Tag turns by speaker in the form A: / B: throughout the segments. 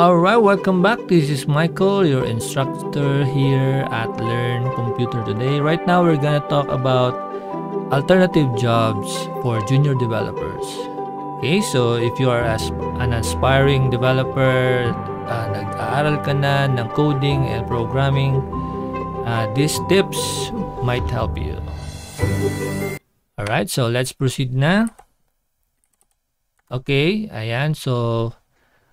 A: Alright, welcome back. This is Michael, your instructor here at Learn Computer today. Right now, we're gonna talk about alternative jobs for junior developers. Okay, so if you are an aspiring developer, nag-aaral ka na ng coding and programming, these tips might help you. Alright, so let's proceed na. Okay, ayan, so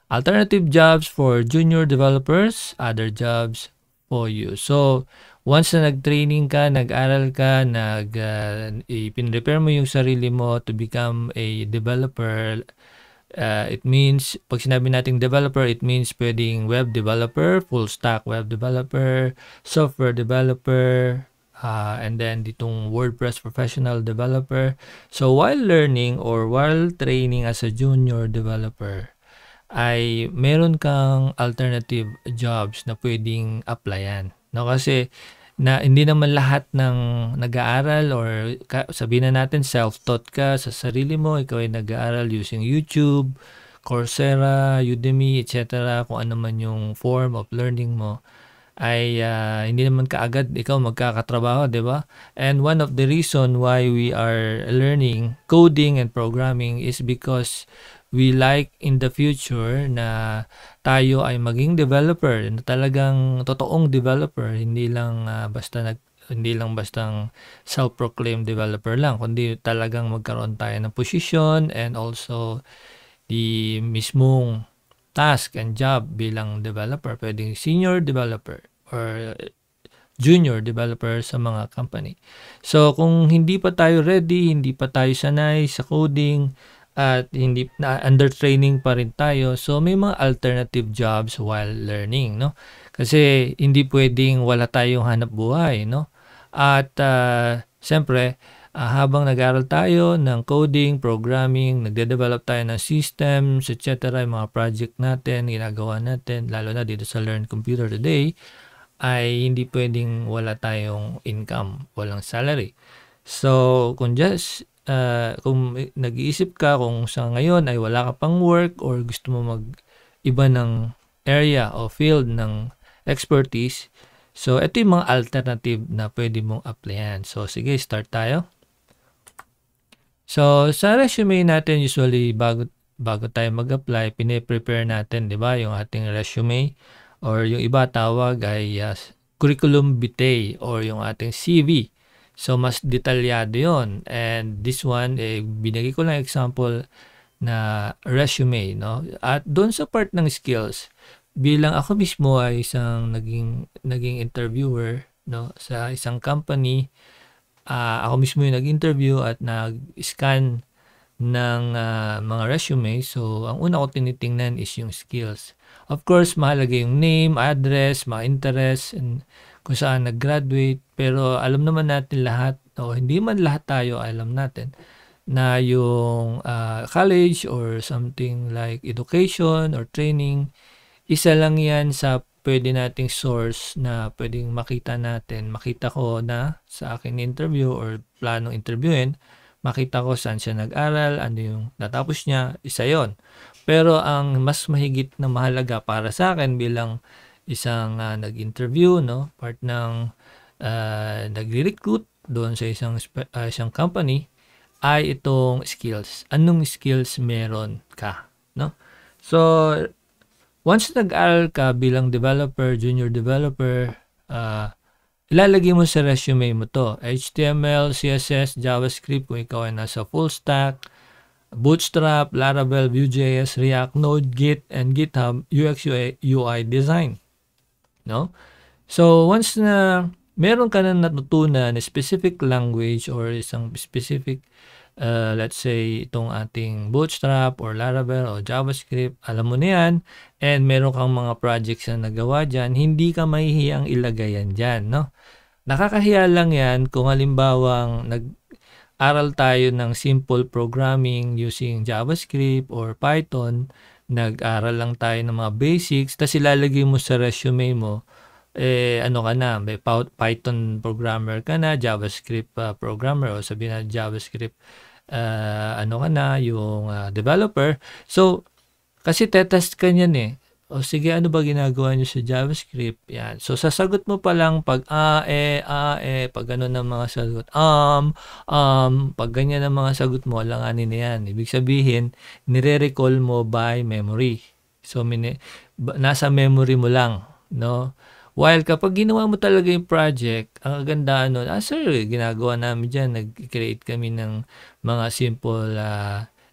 A: alternative jobs for junior developers, other jobs for you. So, once na nag-training ka, nag-aral ka, ipin-prepare mo yung sarili mo to become a developer, it means, pag sinabi nating developer, it means pwedeng web developer, full stack web developer, software developer, and then ditong WordPress professional developer. So, while learning or while training as a junior developer, ay meron kang alternative jobs na pwedeng applyan. No, kasi hindi naman lahat ng nag-aaral or sabihin na natin self-taught ka sa sarili mo, ikaw ay nag-aaral using YouTube, Coursera, Udemy, etc. Kung ano man yung form of learning mo, ay hindi naman kaagad ikaw magkakatrabaho, di ba? And one of the reason why we are learning coding and programming is because we like in the future na tayo ay maging developer, na talagang totoong developer, hindi lang bastang self-proclaimed developer lang, kundi talagang magkaroon tayo ng position and also the mismong task and job bilang developer, pwedeng senior developer or junior developer sa mga company. So kung hindi pa tayo ready, hindi pa tayo sanay sa coding, at hindi na under training pa rin tayo, so may mga alternative jobs while learning, no? Kasi hindi pwedeng wala tayong hanap buhay, no? At siyempre, habang nag-aaral tayo ng coding, programming, nagde-develop tayo ng systems, etc., yung mga project natin, ginagawa natin, lalo na dito sa Learn Computer today, ay hindi pwedeng wala tayong income, walang salary. So, kung nag-iisip ka kung sa ngayon ay wala ka pang work or gusto mo mag-iba ng area o field ng expertise, so ito yung mga alternative na pwede mong applyan. So, sige, start tayo. So, sa resume natin, usually, bago tayo mag-apply, pine-prepare natin, di ba, yung ating resume, or yung iba tawag ay curriculum vitae or yung ating CV. So, mas detalyado yon. And this one, binigay ko lang example na resume, no? At doon sa part ng skills, bilang ako mismo ay isang naging interviewer, no, sa isang company, ako mismo yung nag-interview at nag-scan ng mga resume. So, ang una ko tinitingnan is yung skills. Of course, mahalaga yung name, address, mga interest, and kung saan nag-graduate, pero alam naman natin lahat, o hindi man lahat tayo alam natin, na yung college or something like education or training, isa lang yan sa pwede nating source na pwedeng makita ko na sa akin interview or planong interviewin, makita ko saan siya nag-aral, ano yung natapos niya, isa yon. Pero ang mas mahigit na mahalaga para sa akin bilang isang nag-interview, no, part ng nagre-recruit doon sa isang company, ay itong skills. Anong skills meron ka, no? So, once nag-aral ka bilang developer, junior developer, ilalagay mo sa resume mo to. HTML, CSS, JavaScript, kung ikaw ay nasa full stack, Bootstrap, Laravel, Vue.js, React, Node, Git, and GitHub, UX, UI design. No? So, once na meron ka na natutunan na specific language or isang specific, let's say, itong ating Bootstrap or Laravel or JavaScript, alam mo na yan, and meron kang mga projects na nagawa dyan, hindi ka mahihiyang ilagay yan dyan, no? Nakakahiya lang yan kung halimbawang nag-aral tayo ng simple programming using JavaScript or Python, nag-aral lang tayo ng mga basics, tapos ilalagay mo sa resume mo, ano ka na, may Python programmer ka na, JavaScript programmer, o sabihin na JavaScript, ano ka na, yung developer. So, kasi tetest ka niyan O sige, ano ba ginagawa niyo sa JavaScript? Yan. So, sasagot mo pa lang pag pag gano'n ang mga sagot, pag ganyan ang mga sagot mo, alanganin na yan. Ibig sabihin, nire-recall mo by memory. So, nasa memory mo lang, no? While kapag ginawa mo talaga yung project, ang gandaan nun, sir, ginagawa namin dyan, nag-create kami ng mga simple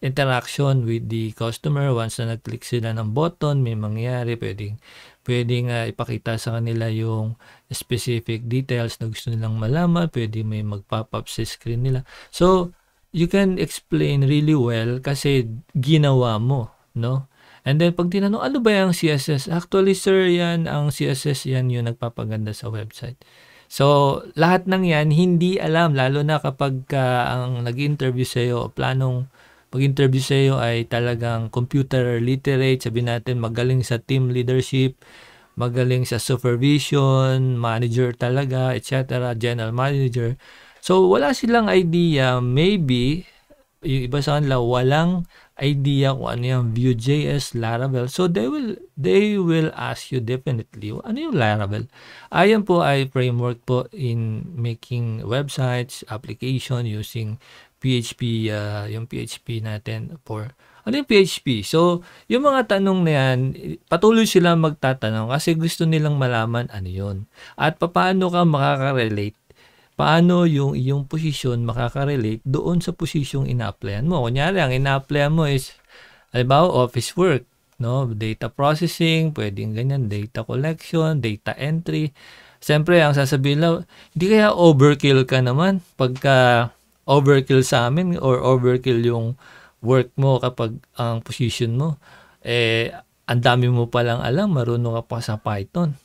A: interaction with the customer. Once na nag-click sila ng button, may mangyayari, pwedeng ipakita sa kanila yung specific details na gusto nilang malaman, pwede may mag-pop up sa screen nila. So, you can explain really well kasi ginawa mo, no? And then, pag tinanong, ano ba yung CSS? Actually, sir, ang CSS yan yung nagpapaganda sa website. So, lahat ng yan, hindi alam, lalo na kapag ang nag-interview sa'yo, planong mag-interview sa'yo ay talagang computer literate, sabihin natin, magaling sa team leadership, magaling sa supervision, manager talaga, etc., general manager. So, wala silang idea, maybe, yung iba sa kanila, walang idea kung ano yung Vue.js, Laravel. So they will ask you definitely, ano yung Laravel? Ayan po ay framework po in making websites, application using PHP, yung PHP natin for ano yung PHP? So, yung mga tanong na yan, patuloy silang magtatanong kasi gusto nilang malaman ano yun. At paano ka makaka-relate, paano yung iyong posisyon makaka-relate doon sa posisyong ina-applyan mo. Kunyari, ang ina-applyan mo is, halimbawa, office work, no? Data processing, pwedeng ganyan, data collection, data entry. Siyempre, ang sasabihin lang, hindi kaya overkill ka naman pagka overkill sa amin or overkill yung work mo kapag ang position mo, ang dami mo palang alam, marunong ka pa sa Python.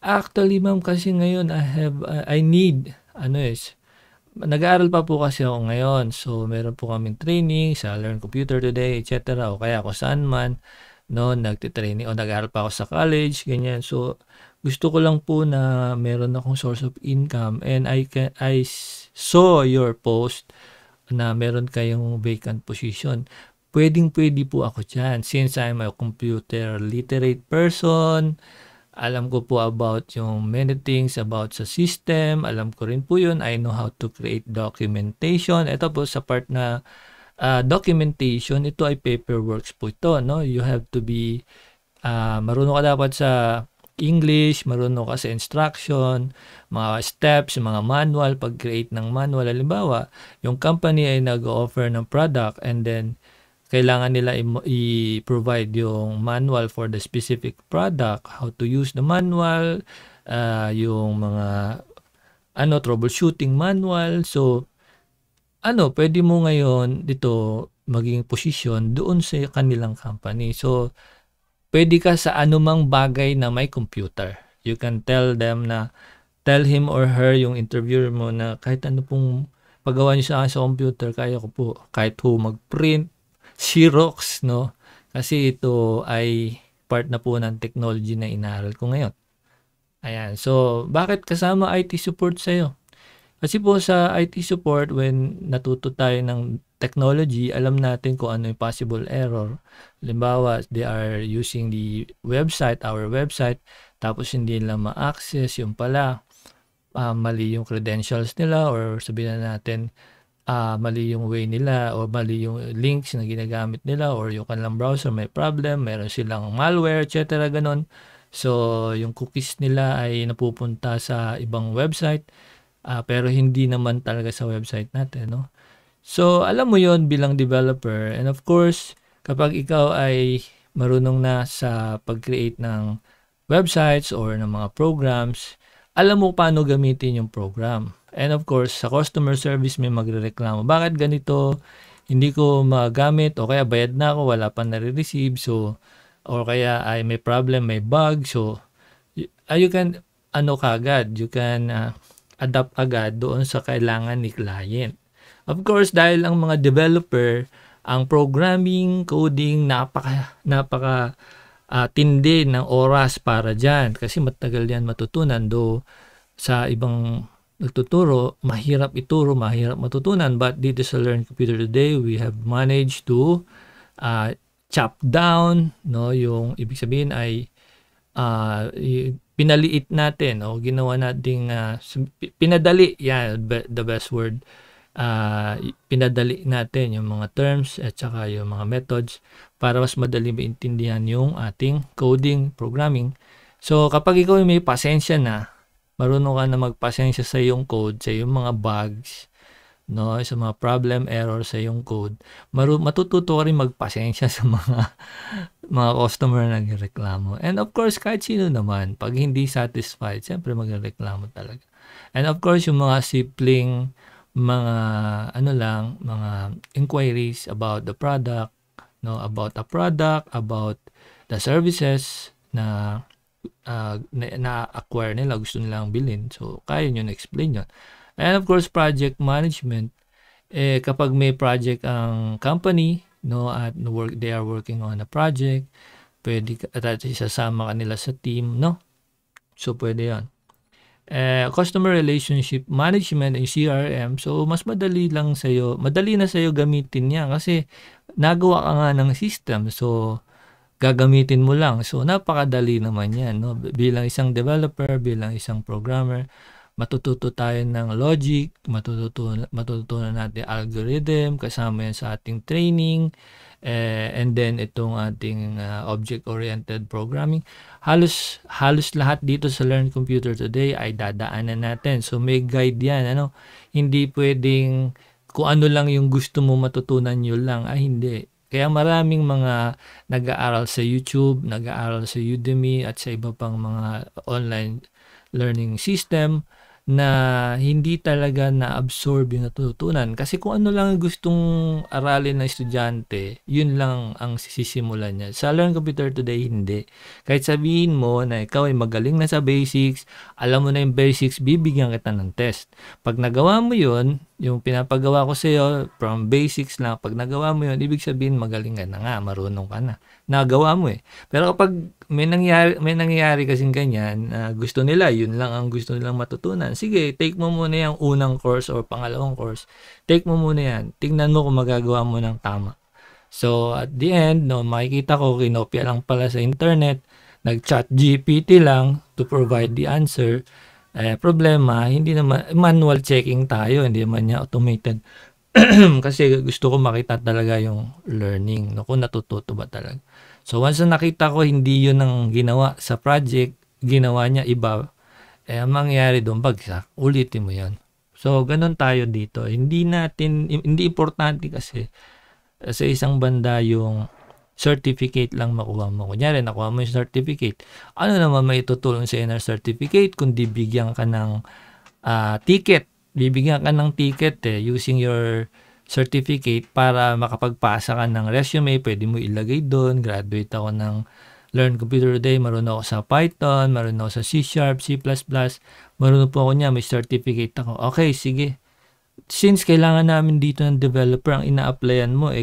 A: Actually, ma'am, kasi ngayon I need, nag-aaral pa po kasi ako ngayon. So, meron po kaming training sa Learn Computer Today, etc. O kaya ako saan man, no, nagtitraining o nag-aaral pa ako sa college, ganyan. So, gusto ko lang po na meron akong source of income and I saw your post na meron kayong vacant position. Pwedeng-pwede po ako dyan since I'm a computer literate person. Alam ko po about yung many things about sa system. Alam ko rin po yun. I know how to create documentation. Ito po sa part na documentation, ito ay paperworks po ito. No? You have to be, marunong ka dapat sa English, marunong ka sa instruction, mga steps, mga manual, pag-create ng manual. Halimbawa, yung company ay nag-offer ng product and then kailangan nila i-provide yung manual for the specific product, how to use the manual, yung mga troubleshooting manual. So, pwede mo ngayon dito maging position doon sa kanilang company. So, pwede ka sa anumang bagay na may computer. You can tell him or her, yung interviewer mo, na kahit ano pong paggawa niyo sa akin sa computer, kaya ko po. Kahit mag-print, Xerox, no? Kasi ito ay part na po ng technology na inaaral ko ngayon. Ayan. So, bakit kasama IT support sa'yo? Kasi po sa IT support, when natuto tayo ng technology, alam natin kung ano yung possible error. Halimbawa, they are using the website, our website, tapos hindi nila ma-access, yung pala, mali yung credentials nila, or sabihin na natin, mali yung way nila o mali yung links na ginagamit nila or yung kanilang browser may problem, meron silang malware, etc. ganon. So, yung cookies nila ay napupunta sa ibang website pero hindi naman talaga sa website natin, no? So, alam mo yon bilang developer, and of course, kapag ikaw ay marunong na sa pag-create ng websites or ng mga programs, alam mo paano gamitin yung program. And of course, sa customer service may magrereklamo. Bakit ganito? Hindi ko magamit o kaya bayad na ako, wala pa nare-receive. So, or kaya ay may problem, may bug. So, you can kagad, you can adapt agad doon sa kailangan ni client. Of course, dahil ang mga developer, ang programming, coding, napaka tindi ng oras para dyan. Kasi matagal yan matutunan. Do sa ibang nagtuturo, mahirap ituro, mahirap matutunan. But dito sa Learn Computer Today, we have managed to chop down, no, yung ibig sabihin ay pinaliit natin o ginawa nating pinadali, the best word. Pinadali natin yung mga terms at saka yung mga methods para mas madali maintindihan yung ating coding, programming. So kapag ikaw may pasensya na, marunong ka na magpasensya sa iyong code, sa iyong mga bugs, no, sa mga problem, error sa iyong code, matututo ka rin magpasensya sa mga customer na nagreklamo. And of course, kahit sino naman, pag hindi satisfied, siyempre magreklamo talaga. And of course, yung mga simpleng mga mga inquiries about the product, no, about a product, about the services na na-acquire nila, gusto nilang bilhin. So, kaya nyo na-explain yun. And of course, project management. Kapag may project ang company, no, at they are working on a project, pwede at isasama kanila sa team, no? So, pwede yan. Customer relationship management ay CRM. So, mas madali na sa'yo gamitin yan kasi nagawa ka nga ng system. So, gagamitin mo lang. So, napakadali naman yan, no? Bilang isang developer, bilang isang programmer, matututo tayo ng logic, matututunan natin algorithm, kasama yan sa ating training, and then itong ating object-oriented programming. Halos lahat dito sa Learn Computer Today ay dadaanan natin. So may guide yan, hindi pwedeng kung ano lang yung gusto mo matutunan yun lang, hindi. Kaya maraming mga nag-aaral sa YouTube, nag-aaral sa Udemy at sa iba pang mga online learning system na hindi talaga na-absorb yung natutunan. Kasi kung ano lang gustong aralin ng estudyante, yun lang ang sisimulan niya. Sa Learn Computer Today, hindi. Kahit sabihin mo na ikaw ay magaling na sa basics, alam mo na yung basics, bibigyan kita ng test. Pag nagawa mo yun, yung pinapagawa ko sa iyo from basics lang, pag nagawa mo yun, ibig sabihin magaling ka na nga, marunong ka na. Nagawa mo eh. Pero kapag may nangyayari kasing ganyan, gusto nila, yun lang ang gusto nilang matutunan. Sige, take mo muna yung unang course or pangalawang course. Take mo muna yan. Tingnan mo kung magagawa mo ng tama. So, at the end, no, makikita ko, kinopya lang pala sa internet, nag-chat GPT lang to provide the answer. Problema, hindi naman, manual checking tayo, hindi naman niya automated. Kasi gusto ko makita talaga yung learning, no, kung natututo ba talaga. So once na nakita ko hindi yun ang ginawa sa project, ginawa niya iba, ang mangyayari doon, bagsak, ulitin mo yan. So ganun tayo dito. Hindi importante kasi sa isang banda yung certificate lang makuha mo. Kunyari, nakuha mo yung certificate. Ano naman may tutulong sa inner certificate kundi bigyan ka ng ticket. Bibigyan ka ng ticket using your certificate para makapagpasa ka ng resume. Pwede mo ilagay doon. Graduate ako ng Learn Computer Today. Marunong ako sa Python. Marunong ako sa C#, C++. Marunong po ako niya. May certificate ako. Okay, sige. Since kailangan namin dito ng developer, ang ina-applyan mo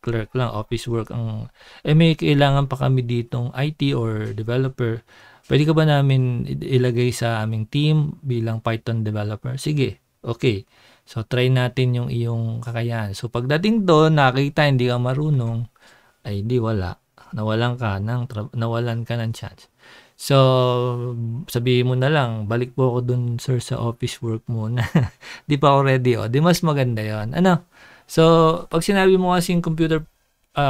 A: clerk lang, office work ang may kailangan pa kami ditong IT or developer. Pwede ka ba namin ilagay sa aming team bilang Python developer? Sige, okay. So try natin yung iyong kakayahan. So pagdating doon, nakita hindi ka marunong, ay hindi, wala. Nawalan ka ng chance. So sabihin mo na lang, balik po ako dun sir sa office work muna. Di pa ako ready. Di mas maganda yon. So, pag sinabi mo kasing computer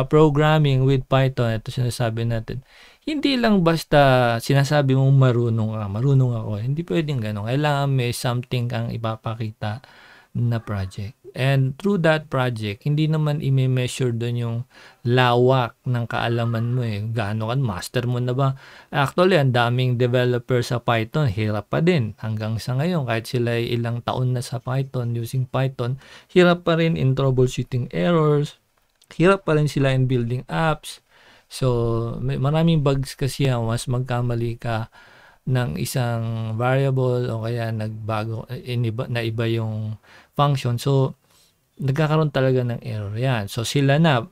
A: programming with Python, ito sinasabi natin, hindi lang basta sinasabi mong marunong ako. Hindi pwedeng gano'n. Kailangan may something kang ipapakita na project. And through that project, hindi naman i-measure doon yung lawak ng kaalaman mo Gaano kan master mo na ba? Actually, ang daming developer sa Python, hirap pa din. Hanggang sa ngayon, kahit sila ay ilang taon na sa Python, using Python, hirap pa rin in troubleshooting errors. Hirap pa rin sila in building apps. So, maraming bugs kasi yan. Mas magkamali ka ng isang variable o kaya nagbago, iba yung function. So, nagkakaroon talaga ng error yan. So sila na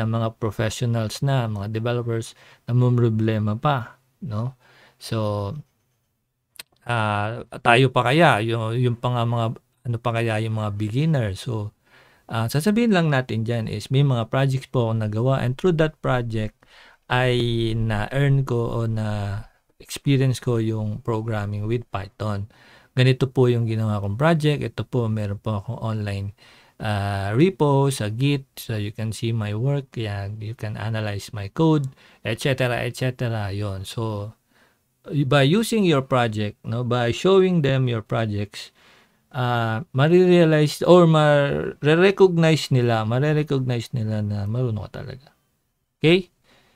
A: mga professionals na, mga developers na problema pa, no? So tayo pa kaya yung pa nga mga pa kaya yung mga beginner. So sasabihin lang natin dyan is may mga projects po akong nagawa and through that project ay na-earn ko o na-experience ko yung programming with Python. Ganito po yung ginawa kong project. Ito po, meron po akong online repo sa Git, so you can see my work. Yan, you can analyze my code, etc. etc. Yon. So by using your project, no, by showing them your projects, marirealize or marerecognize nila na marunong ka talaga. Okay?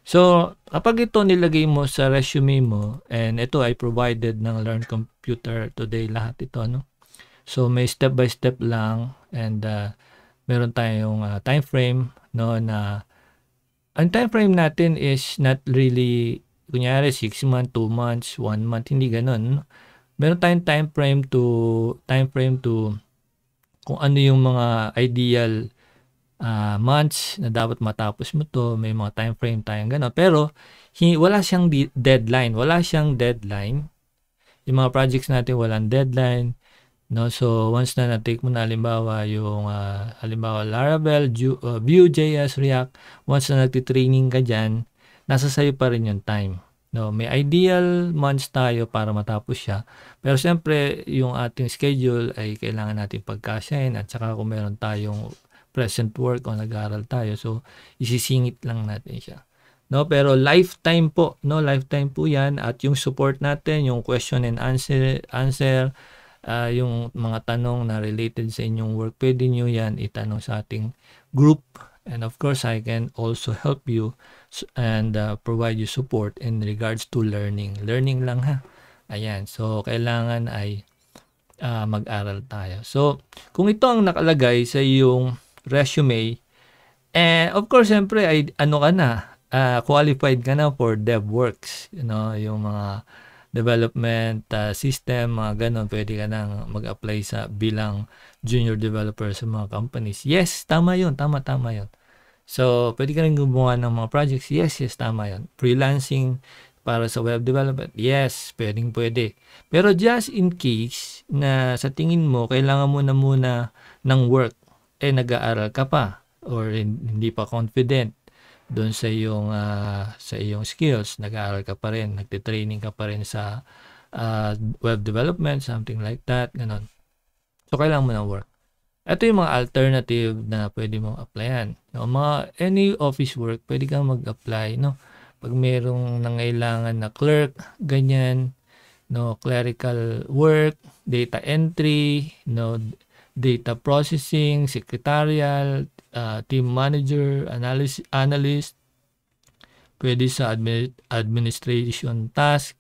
A: So, kapag ito nilagay mo sa resume mo, and ito ay provided ng Learn Computer Today, lahat ito, no? So, may step by step lang, and meron tayong time frame, no, na ang time frame natin is not really, kunyari 6 months, 2 months, 1 month, hindi ganun, no? Meron tayong time frame to kung ano yung mga ideal months na dapat matapos mo to. May mga time frame tayong gano'n. Pero wala siyang deadline. Yung mga projects natin walang deadline. No? So once na na-take mo na halimbawa yung Laravel, Vue.js, React, once na nagtitraining ka dyan, nasa sayo pa rin yung time. No, may ideal months tayo para matapos siya. Pero siyempre, yung ating schedule ay kailangan natin pagkasyahin at saka kung meron tayong present work o nag-aaral tayo, so isisingit lang natin siya. No, pero lifetime po, no, lifetime po 'yan at yung support natin, yung question and answer, yung mga tanong na related sa inyong work, pwede niyo 'yan itanong sa ating group. And of course, I can also help you and provide you support in regards to learning. Learning lang ha. Ayan. So, kailangan ay mag-aral tayo. So, kung ito ang nakalagay sa iyong resume, of course, siyempre, ay ano ka na, qualified ka na for DevWorks. You know, yung mga development system, mga ganon, pwede ka nang mag-apply sa bilang junior developer sa mga companies. Yes, tama yun. Tama yun. So, pwede ka rin gumawa ng mga projects. Yes, tama yun. Freelancing para sa web development. Yes, pwede. Pero just in case na sa tingin mo, kailangan mo na muna ng work, nag-aaral ka pa or hindi pa confident doon sa iyong skills, nag-aaral ka pa rin, nagte-training ka pa rin sa web development, something like that, ganon. So, kailangan mo ng work. Ito yung mga alternative na pwede mong applyan. No, any office work, pwede kang mag-apply, no? Pag merong nangailangan na clerk, ganyan, no, clerical work, data entry, no, data processing, secretarial, team manager, analyst, pwede sa administration task,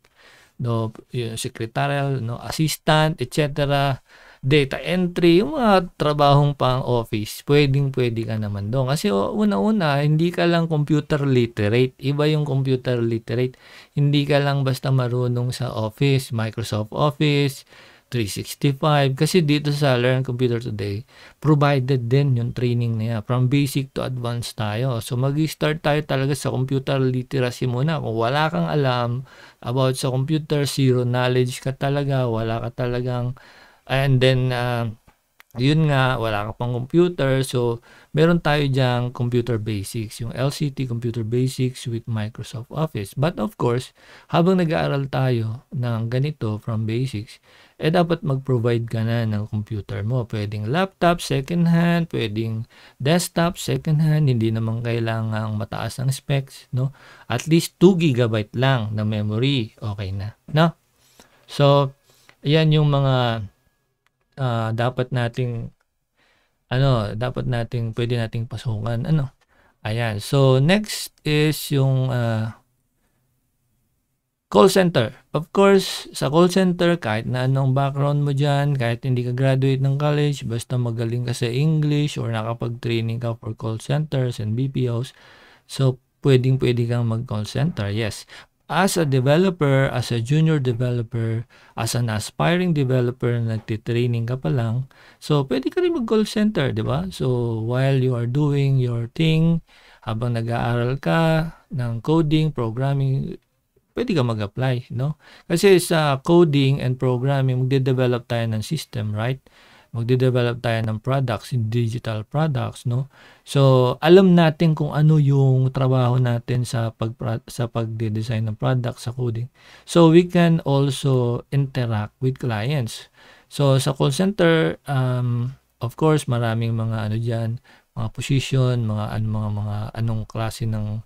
A: no, secretarial, no, assistant, etc. Data entry, yung mga trabahong pang office, pwede ka naman doon. Kasi una-una, hindi ka lang computer literate. Iba yung computer literate. Hindi ka lang basta marunong sa Office, Microsoft Office, 365. Kasi dito sa Learn Computer Today, provided din yung training niya. From basic to advanced tayo. So, mag-start tayo talaga sa computer literacy muna. Kung wala kang alam about sa computer, zero knowledge ka talaga, wala ka talagang and then, yun nga, wala ka pang computer. So, meron tayo dyang computer basics. Yung LCT Computer Basics with Microsoft Office. But of course, habang nag-aaral tayo ng ganito from basics, dapat mag-provide ka na ng computer mo. Pwedeng laptop, second hand. Pwedeng desktop, second hand. Hindi naman kailangang mataas ang specs, no? At least 2 GB lang na memory. Okay na, no? So, ayan yung mga dapat nating pwede nating pasukan, ayan. So next is yung call center. Of course, sa call center, kahit na anong background mo dyan, kahit hindi ka graduate ng college, basta magaling ka sa English or nakapag-training ka for call centers and BPOs, so pwede kang mag-call center, yes. As a developer, as a junior developer, as an aspiring developer na nagtitraining ka pa lang, so pwede ka rin mag-call center, di ba? So while you are doing your thing, habang nag-aaral ka ng coding, programming, pwede ka mag-apply, no? Kasi sa coding and programming, magde-develop tayo ng system, right? magde-develop tayo ng products, digital products, no? So, alam natin kung ano yung trabaho natin sa pagde-design ng product, sa coding. So, we can also interact with clients. So, sa call center, of course, maraming mga diyan, mga position, mga anong klase ng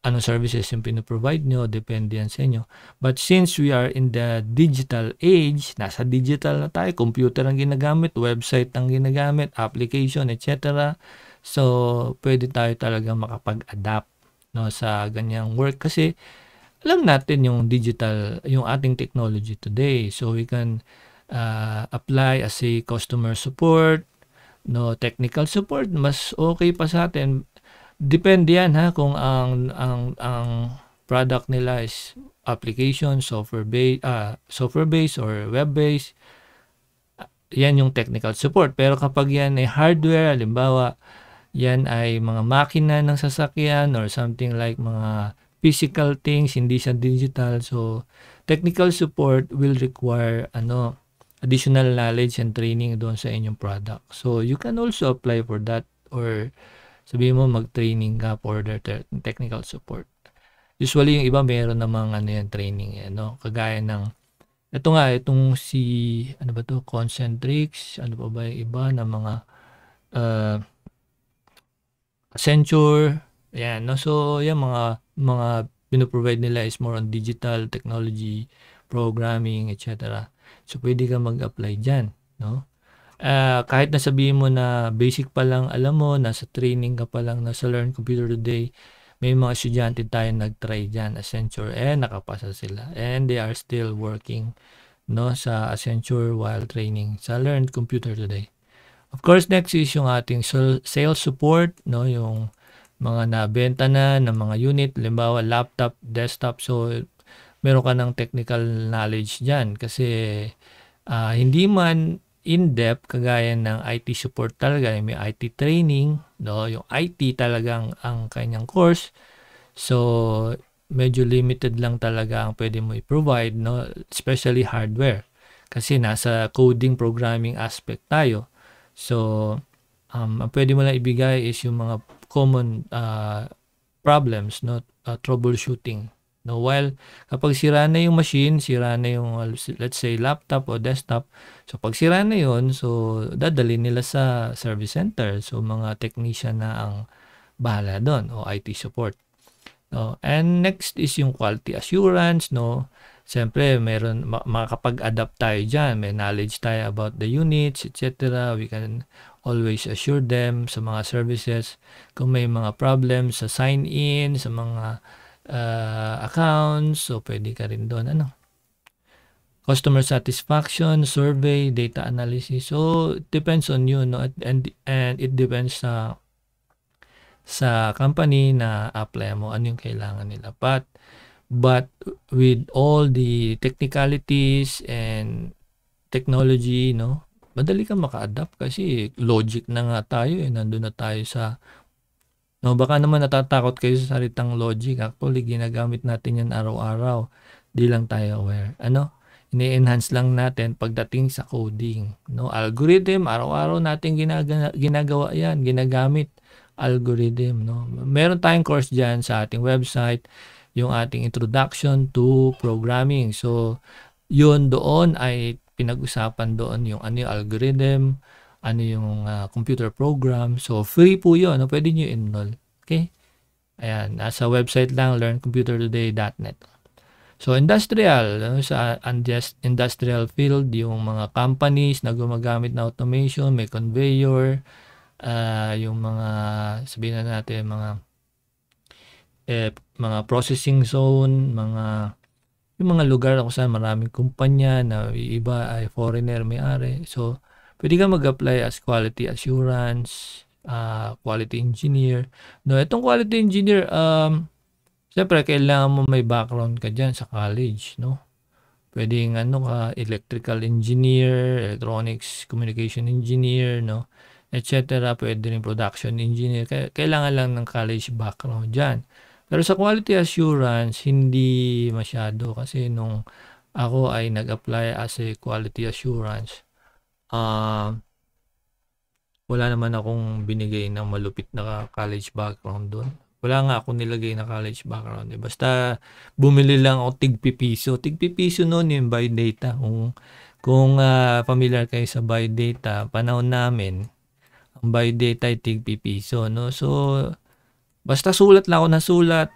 A: anong services yung pino-provide nyo, depende yan sa inyo. But since we are in the digital age, nasa digital na tayo, computer ang ginagamit, website ang ginagamit, application, etc. So, pwede tayo talaga makapag-adapt, no, sa ganyang work kasi alam natin yung digital, yung ating technology today. So, we can apply as a customer support, no, technical support, mas okay pa sa atin. Depende yan kung ang product nila is application, software based or web based. Yan yung technical support. Pero kapag yan ay hardware, halimbawa yan ay mga makina ng sasakyan or something like mga physical things, hindi siya digital. So technical support will require additional knowledge and training doon sa inyong product. So you can also apply for that, or sabihin mo mag-training ka for their technical support. Usually yung iba meron namang training kagaya ng itong si Concentrix, pa ba yung iba na mga Accenture, yan, no? So yung mga pinoprovide nila is more on digital technology, programming, etc. So pwede ka mag-apply diyan, no? Kahit nasabihin mo na basic pa lang alam mo, nasa training ka pa lang, nasa Learn Computer Today, may mga estudyante tayo nag-try dyan, Accenture, nakapasa sila. And they are still working, no, sa Accenture while training sa Learn Computer Today. Of course, next is yung ating sales support, no, yung mga nabenta na ng mga unit, halimbawa laptop, desktop. So, meron ka ng technical knowledge dyan kasi hindi man in-depth kagaya ng IT support talaga, may IT training, no, yung IT talagang ang kanyang course. So medyo limited lang talaga ang pwede mo i-provide, no, especially hardware kasi nasa coding programming aspect tayo. So ang pwede mo lang ibigay is yung mga common problems, no, troubleshooting. No, while kapag sira na yung machine, sira na yung let's say laptop o desktop, so pag sira na yun, so dadalhin nila sa service center. So mga technician na ang bahala doon o IT support. No, and next is yung quality assurance, no. Siyempre, meron makakapag-adapt tayo diyan, may knowledge tayo about the units, etc. We can always assure them sa mga services kung may mga problems sa sign in, sa mga accounts, so pwede ka rin doon customer satisfaction survey, data analysis. So it depends on you, no, and it depends sa company na apply mo ano yung kailangan nila, but with all the technicalities and technology, no, madali kang maka-adapt kasi logic na nga tayo, nandun na tayo sa, no, baka naman natatakot kayo sa salitang logic. Actually, ginagamit natin yan araw-araw. Di lang tayo aware. Ini-enhance lang natin pagdating sa coding. No, algorithm, araw-araw natin ginagawa yan, ginagamit algorithm. No, meron tayong course dyan sa ating website, yung ating introduction to programming. So, yun doon ay pinag-usapan doon yung ano yung algorithm, ano yung computer program. So, free po yun. No? Pwede nyo enroll. Okay? Ayan. Nasa website lang, learncomputertoday.net. So, industrial. No? Sa industrial field, yung mga companies na gumagamit na automation, may conveyor, yung mga, sabihin na natin, mga processing zone, yung mga lugar kung saan maraming kumpanya na iba ay foreigner may-ari. So, pwede ka mag-apply as quality assurance, quality engineer. No, itong quality engineer, siyempre, kailangan mo may background ka dyan sa college, no? Pwedeng electrical engineer, electronics, communication engineer, no? Etc. Pwede rin production engineer. Kailangan lang ng college background dyan. Pero sa quality assurance, hindi masyado kasi nung ako ay nag-apply as a quality assurance, wala naman akong binigay ng malupit na college background doon. Wala nga akong nilagay na college background. Basta bumili lang ako tigpipiso. Tigpipiso noon yung buy data. Kung familiar kayo sa buy data, panahon namin, ang buy data ay tigpipiso. No? So, basta sulat lang ako ng sulat,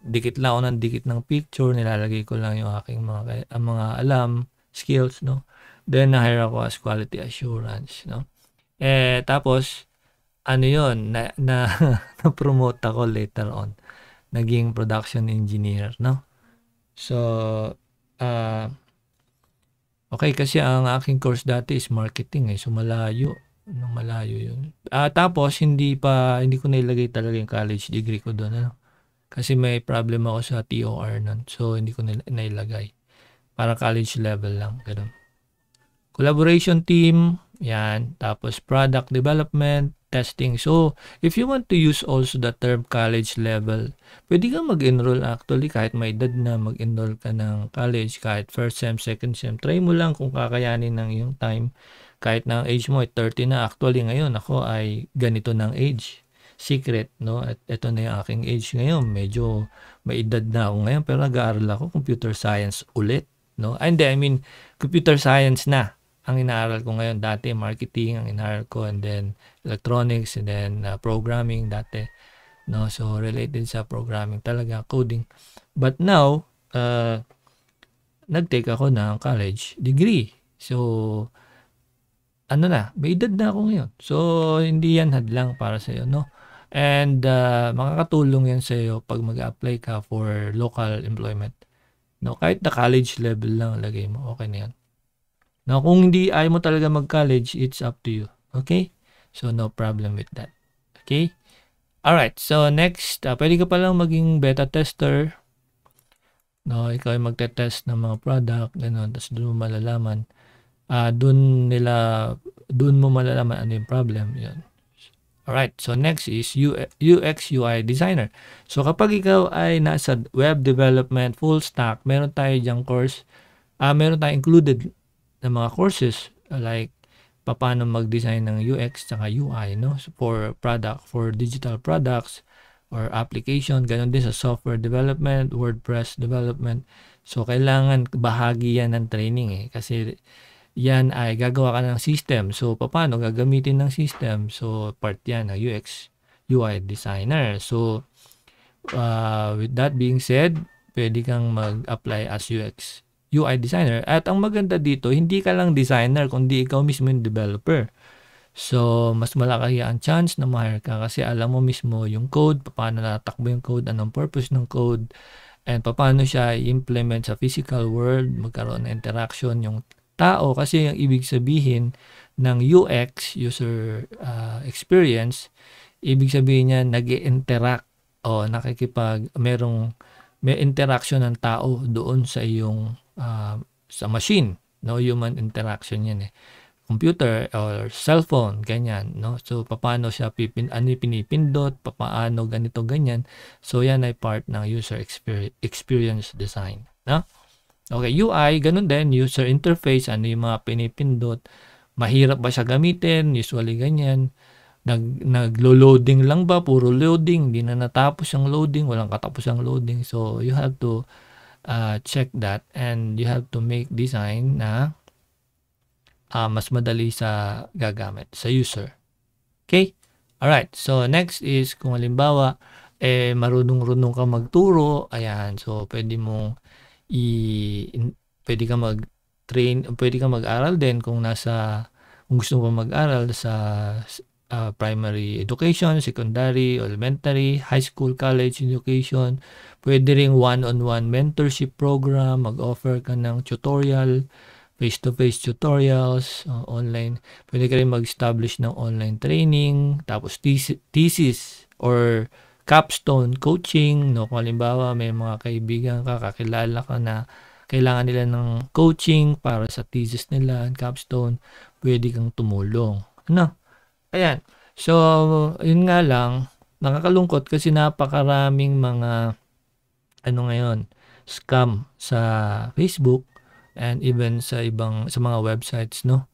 A: dikit lang ako ng dikit ng picture, nilalagay ko lang yung aking mga alam, skills, no? Then, na-hire ako as quality assurance, no? Tapos, ano yun, na-promote ako later on. Naging production engineer, no? So, okay, kasi ang aking course dati is marketing, so malayo yun. Tapos, hindi ko nailagay talaga yung college degree ko doon, ano? Kasi may problem ako sa TOR nun, so hindi ko nailagay. Para college level lang, ganun. Collaboration team, yan. Tapos product development, testing. So, if you want to use also the term college level, pwede kang mag-enroll actually kahit may edad na mag-enroll ka ng college, kahit first sem, second sem. Try mo lang kung kakayanin ng iyong time. Kahit na ang age mo ay 30 na. Actually ngayon ako ay ganito ng age. Secret, no? At ito na yung aking age ngayon. Medyo may edad na ako ngayon pero nag-aaral ako computer science ulit, no? I mean computer science na ang inaaral ko ngayon. Dati marketing ang inaaral ko, and then electronics, and then programming dati, no? So related sa programming talaga, coding. But now nag-take ako ng college degree. So may edad na ako ngayon. So hindi yan hadlang para sa iyo, no? And makakatulong yan sa iyo pag mag-apply ka for local employment, no? Kahit na college level lang lagay mo, okay na yan. Now, kung hindi ayaw mo talaga mag-college, it's up to you. Okay? So, no problem with that. Okay? Alright. So, next, pwede ka palang maging beta tester. No, ikaw ay magte-test ng mga product, gano'n. Tapos doon mo malalaman. Doon mo malalaman ano yung problem. Yun. Alright. So, next is UX UI designer. So, kapag ikaw ay nasa web development, full stack, meron tayo diyang course. Meron tayo included na mga courses like paano mag-design ng UX tsaka UI, no? So for digital products or application, ganun din sa software development, WordPress development. So kailangan bahagi yan ng training kasi yan ay gagawa ka ng system. So paano gagamitin ng system? So part yan ng UX UI designer. So with that being said, pwede kang mag-apply as UX UI designer. At ang maganda dito, hindi ka lang designer, kundi ikaw mismo yung developer. So, mas malaki ang chance na ma-hire ka kasi alam mo mismo yung code, paano natakbo yung code, anong purpose ng code, and paano siya i-implement sa physical world, magkaroon ng interaction yung tao. Kasi yung ibig sabihin ng UX, user experience, ibig sabihin niya nag-i-interact o may interaction ng tao doon sa iyong sa machine, no? Human interaction yan computer or cellphone, ganyan, no? So paano siya pinipindot, paano ganito ganyan. So yan ay part ng user experience design, no? Okay, UI ganun din, user interface, ano yung mga pinipindot, mahirap ba siya gamitin, usually ganyan. Naglo-loading lang ba, puro loading, hindi na natapos ang loading, walang katapos ang loading. So you have to check that, and you have to make design na mas madali sa gagamit sa user. Okay? Alright. So next is kung halimbawa marunong ka magturo, ayan. So pwede ka mag-train, pwede ka mag-aral din kung gusto mo mag-aral sa primary education, secondary, elementary, high school, college education. Pwede ring one-on-one mentorship program, mag-offer ka ng tutorial, face-to-face tutorials, online. Pwede ka rin mag-establish ng online training, tapos thesis or capstone coaching, no? Kung halimbawa may mga kaibigan ka, kakilala ka na kailangan nila ng coaching para sa thesis nila, capstone, pwede kang tumulong. No? Ayan. So, yun nga lang, nakakalungkot kasi napakaraming mga scam sa Facebook and even sa mga websites, no?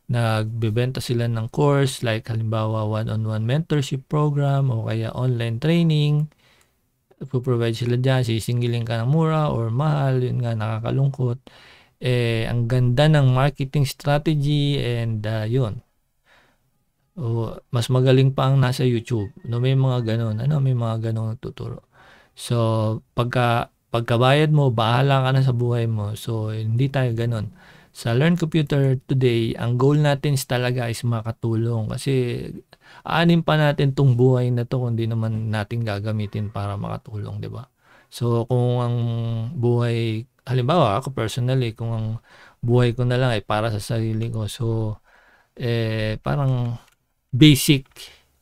A: nagbebenta sila ng course like halimbawa one-on-one mentorship program o kaya online training. Provide sila dyan, sisingilin ka ng mura or mahal, yun nga nakakalungkot. Ang ganda ng marketing strategy and yun. Mas magaling pa ang nasa YouTube. No, may mga ganun, may mga ganung nagtuturo. So, pagkabayad mo, bahala ka na sa buhay mo. So, hindi tayo ganun. Sa Learn Computer today, ang goal natin talaga is makatulong kasi aanin pa natin tong buhay na to kung di naman natin gagamitin para makatulong, di ba? So, kung ang buhay, halimbawa ako personally, kung ang buhay ko na lang ay para sa sarili ko, so, parang basic,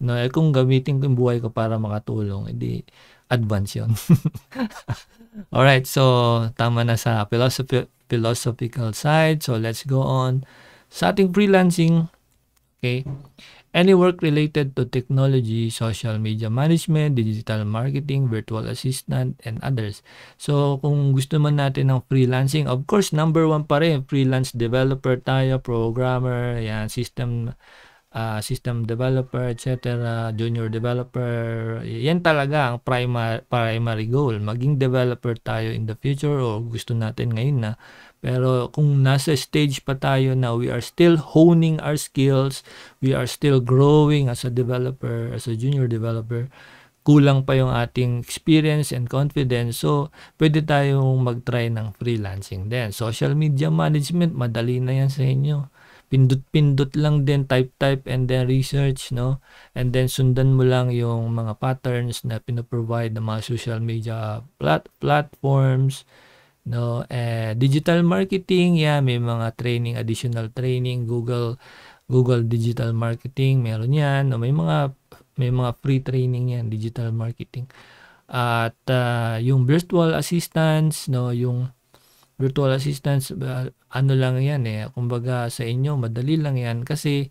A: no? Kung gamitin ko yung buhay ko para makatulong, edi advance yun. Alright, so tama na sa philosophical side. So let's go on sa ating freelancing. Okay. Any work related to technology, social media management, digital marketing, virtual assistant, and others. So kung gusto man natin ng freelancing, of course, number 1 pa rin, freelance developer tayo, programmer, yan, system developer, etc., junior developer. Yan talaga ang primary goal. Maging developer tayo in the future o gusto natin ngayon na. Pero kung nasa stage pa tayo na we are still honing our skills, we are still growing as a developer, as a junior developer, kulang pa yung ating experience and confidence. So, pwede tayong mag-try ng freelancing din. Social media management, madali na yan sa inyo. Pindot-pindot lang din, type and then research, no? And then sundan mo lang yung mga patterns na pinoprovide ng mga social media platforms, no? Digital marketing, may mga training, additional training, Google Digital Marketing, meron yan, no? May mga free training yan, digital marketing. At yung virtual assistants, no, yung virtual assistants, ano lang yan kumbaga sa inyo, madali lang yan kasi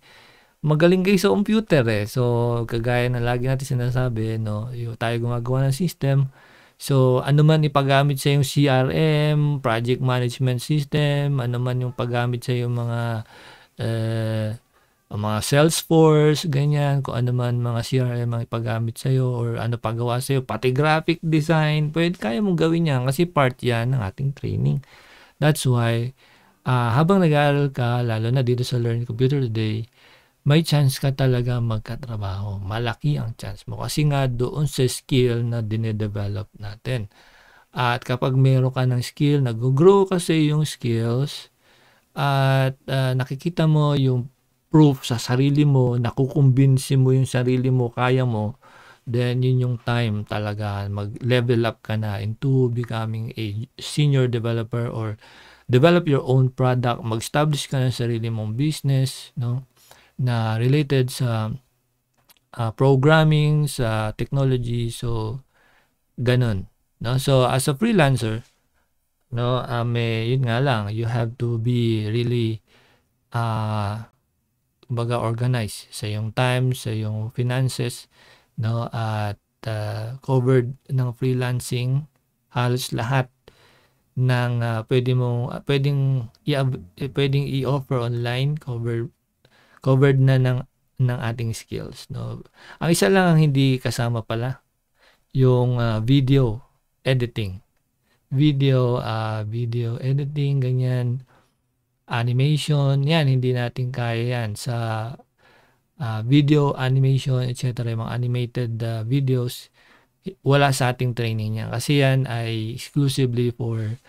A: magaling kayo sa computer So, kagaya na lagi natin sinasabi, no, yung tayo gumagawa ng system. So, ano man ipagamit sa yung CRM, project management system, ano man yung paggamit sa yung mga Salesforce, ganyan, kung ano man mga CRM ang ipagamit sa'yo or ano pagawa sa'yo, pati graphic design, kaya mong gawin yan kasi part yan ng ating training. That's why, habang nag-aaral ka, lalo na dito sa Learn Computer Today, may chance ka talaga magkatrabaho. Malaki ang chance mo kasi nga doon sa skill na dinedevelop natin. At kapag meron ka ng skill, nag-grow kasi yung skills at nakikita mo yung proof sa sarili mo, nakukumbinsi mo yung sarili mo, kaya mo, then yun yung time talaga mag-level up ka na into becoming a senior developer or develop your own product, mag-establish ka ng sarili mong business, no, na related sa programming, sa technology, so ganun, no? So as a freelancer, no, yun nga lang, you have to be really kumbaga organized sa yung time, sa yung finances, no, at covered ng freelancing halos lahat ng pwedeng i-offer online, covered na ng ating skills, no. Ang isa lang ang hindi kasama pala yung video editing, video editing, ganyan, animation, yan, hindi natin kaya yan sa video, animation, etc., yung mga animated videos, wala sa ating training yan kasi yan ay exclusively for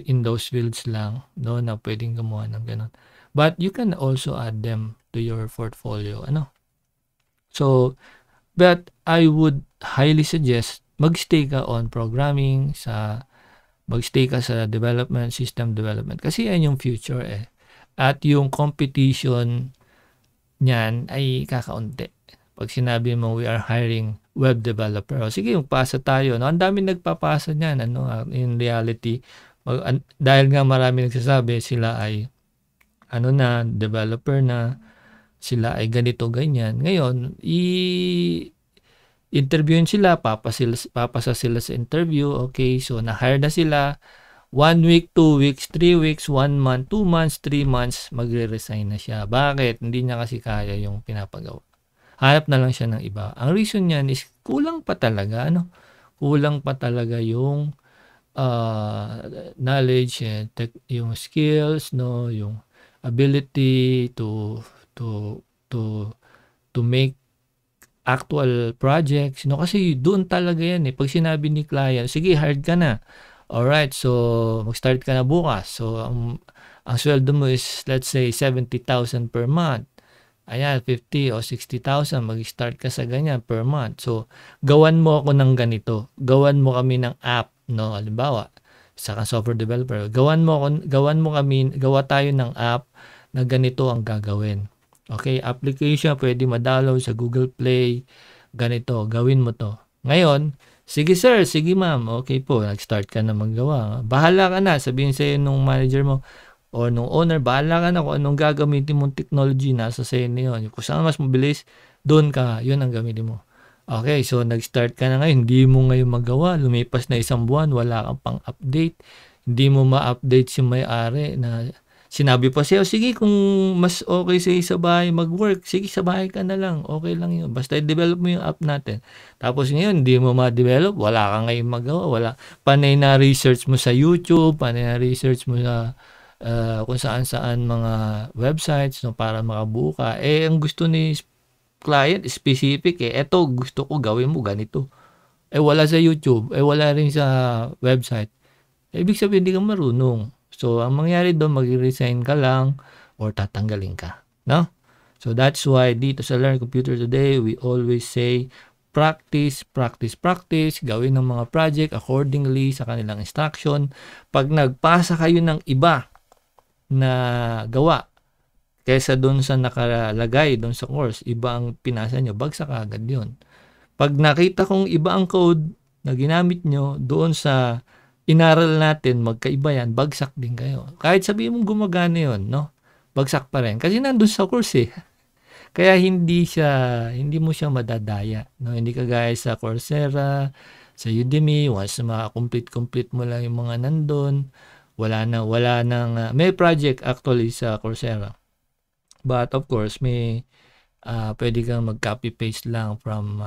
A: in those fields lang, no, na pwedeng gumawa ng ganun. But you can also add them to your portfolio, So, but I would highly suggest magstay ka on programming, magstay ka sa development, system development kasi yan yung future At yung competition niyan ay kakaunti. Pag sinabi mo we are hiring web developer, sige, yung pasa tayo, no? Ang dami nagpapasa niyan, in reality, dahil nga marami nagsasabi sila ay developer na, sila ay ganito ganyan. Ngayon, interviewin sila, papasa sila sa interview, okay, so na-hire na sila, 1 week, 2 weeks, 3 weeks, 1 month, 2 months, 3 months, magre-resign na siya. Bakit? Hindi niya kasi kaya yung pinapagawa. Hanap na lang siya ng iba. Ang reason niyan is kulang pa talaga, kulang pa talaga yung knowledge and yung skills, yung ability to to make actual projects, kasi doon talaga yan eh. Pag sinabi ni client, sige, hired ka na. Alright, so mag-start ka na bukas. So ang sweldo mo is, let's say, 70,000 per month. Ayan, 50 o 60,000, mag-start ka sa ganyan per month. So, gawan mo ako ng ganito. Gawan mo kami ng app, halimbawa, sa software developer. Gawa tayo ng app na ganito ang gagawin. Okay, application, pwede ma-download sa Google Play. Ganito, gawin mo to. Ngayon, sige sir, sige ma'am, okay po, nag-start ka na maggawa. Bahala ka na, sabihin sa'yo nung manager mo, o nung owner, bahala ka na kung anong gagamitin mong technology, nasa sa'yo na yun. Kung saan mas mabilis, doon ka, yun ang gamitin mo. Okay, so nag-start ka na ngayon, hindi mo ngayon magawa, lumipas na 1 buwan, wala kang pang-update, hindi mo ma-update si may-ari na sinabi pa sa'yo, sige kung mas okay sa'yo sa bahay mag-work, sige sa bahay ka na lang, okay lang yun. Basta i-develop mo yung app natin. Tapos ngayon, hindi mo ma-develop, wala ka ngayon magawa, panay na research mo sa YouTube, panay na research mo sa kung saan-saan mga websites para makabuo ka. Ang gusto ni client specific eto gusto ko gawin mo ganito. Wala sa YouTube, wala rin sa website. Ibig sabihin hindi ka marunong. So ang mangyari doon, mag-resign ka lang or tatanggalin ka, no? So that's why dito sa Learn Computer Today, we always say practice, practice, practice. Gawin ng mga project accordingly sa kanilang instruction. Pag nagpasa kayo ng iba na gawa kaysa doon sa nakalagay doon sa course, iba ang pinasa nyo, bagsak agad yun. Pag nakita kong iba ang code na ginamit nyo doon sa inaral natin, magkaiba yan, bagsak din kayo. Kahit sabihin mong gumagana yun, bagsak pa rin. Kasi nandun sa course eh. Kaya hindi mo siya madadaya. Hindi kagaya sa Coursera, sa Udemy, once na complete mo lang yung mga nandun, wala nang may project actually sa Coursera. But of course, may pwede kang mag-copy paste lang from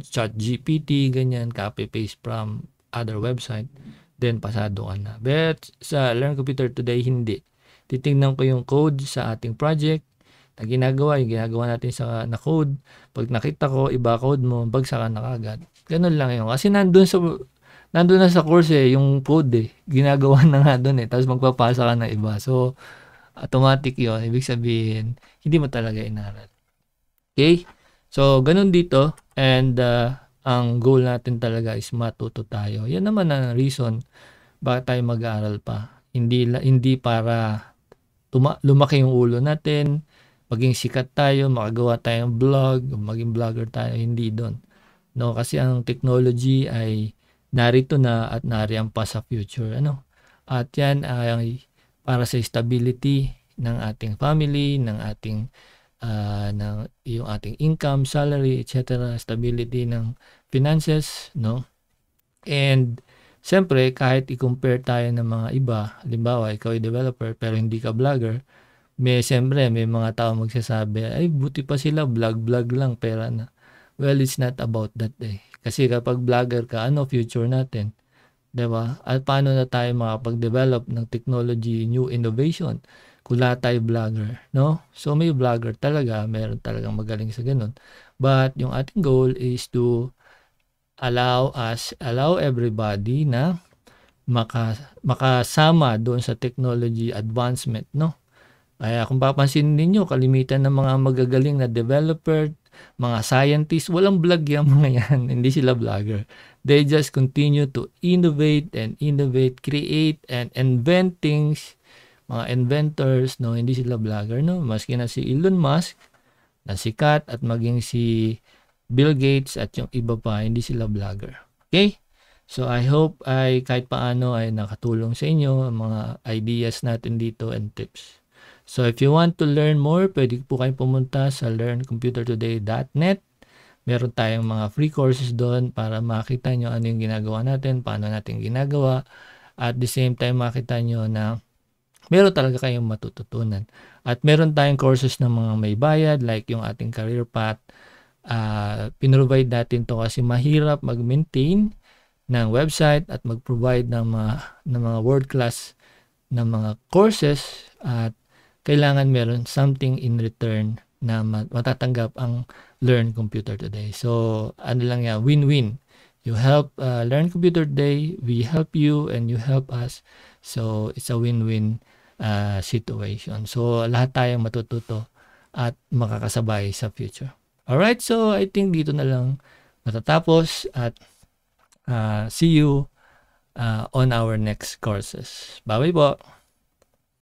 A: ChatGPT, ganyan, copy paste from other website, then pasado ka na. But sa Learn Computer Today, hindi. Titingnan ko yung code sa ating project na ginagawa natin na code. Pag nakita ko, iba code mo, bagsakan na kagad. Ganun lang yun. Kasi nandun na sa course yung code ginagawa na nga doon tapos magpapasa ka ng iba. So, automatic yun. Ibig sabihin, hindi mo talaga inaral. Okay? So, ganun dito. And, ang goal natin talaga is matuto tayo. Yan naman ang reason bakit tayo mag-aaral pa. Hindi para lumaki yung ulo natin, maging sikat tayo, makagawa tayong vlog, maging vlogger tayo. Hindi doon. Kasi ang technology ay narito na at nariyan pa sa future. At yan ay para sa stability ng ating family, ng ating yung ating income, salary, etc., stability ng finances, And siyempre, kahit i-compare tayo ng mga iba, halimbawa, ikaw ay developer pero hindi ka vlogger, siyempre, may mga tao magsasabi, ay, buti pa sila, vlog lang, pera na. Well, it's not about that Kasi kapag vlogger ka, future natin? Diba? At paano na tayo makapag-develop ng technology, new innovation, kung lahat tayo vlogger, So, may vlogger talaga, meron talagang magaling sa ganun. But, yung ating goal is to allow everybody na makasama doon sa technology advancement, Kaya kung papansin ninyo, kalimitan ng mga magagaling na developer, mga scientists, walang vlog yung mga yan. Hindi sila vlogger. They just continue to innovate, create, and invent things. Mga inventors, hindi sila vlogger, Maski na si Elon Musk, na sikat, at maging si Bill Gates, at yung iba pa, hindi sila vlogger. Okay? So, I hope kahit paano ay nakatulong sa inyo ang mga ideas natin dito and tips. So, if you want to learn more, pwede po kayong pumunta sa learncomputertoday.net. Meron tayong mga free courses doon para makita nyo ano yung ginagawa natin, paano natin ginagawa, at the same time makita nyo na meron talaga kayong matututunan. At meron tayong courses ng mga may bayad like yung ating career path. Pinrovide natin to kasi mahirap mag-maintain ng website at mag-provide ng mga world-class na mga courses at kailangan meron something in return na matatanggap ang Learn Computer Today. So, ano lang yan, win-win. You help Learn Computer Today, we help you, and you help us. So, it's a win-win situation. So, lahat tayong matututo at makakasabay sa future. Alright, so I think dito na lang matatapos at see you on our next courses. Bye-bye po!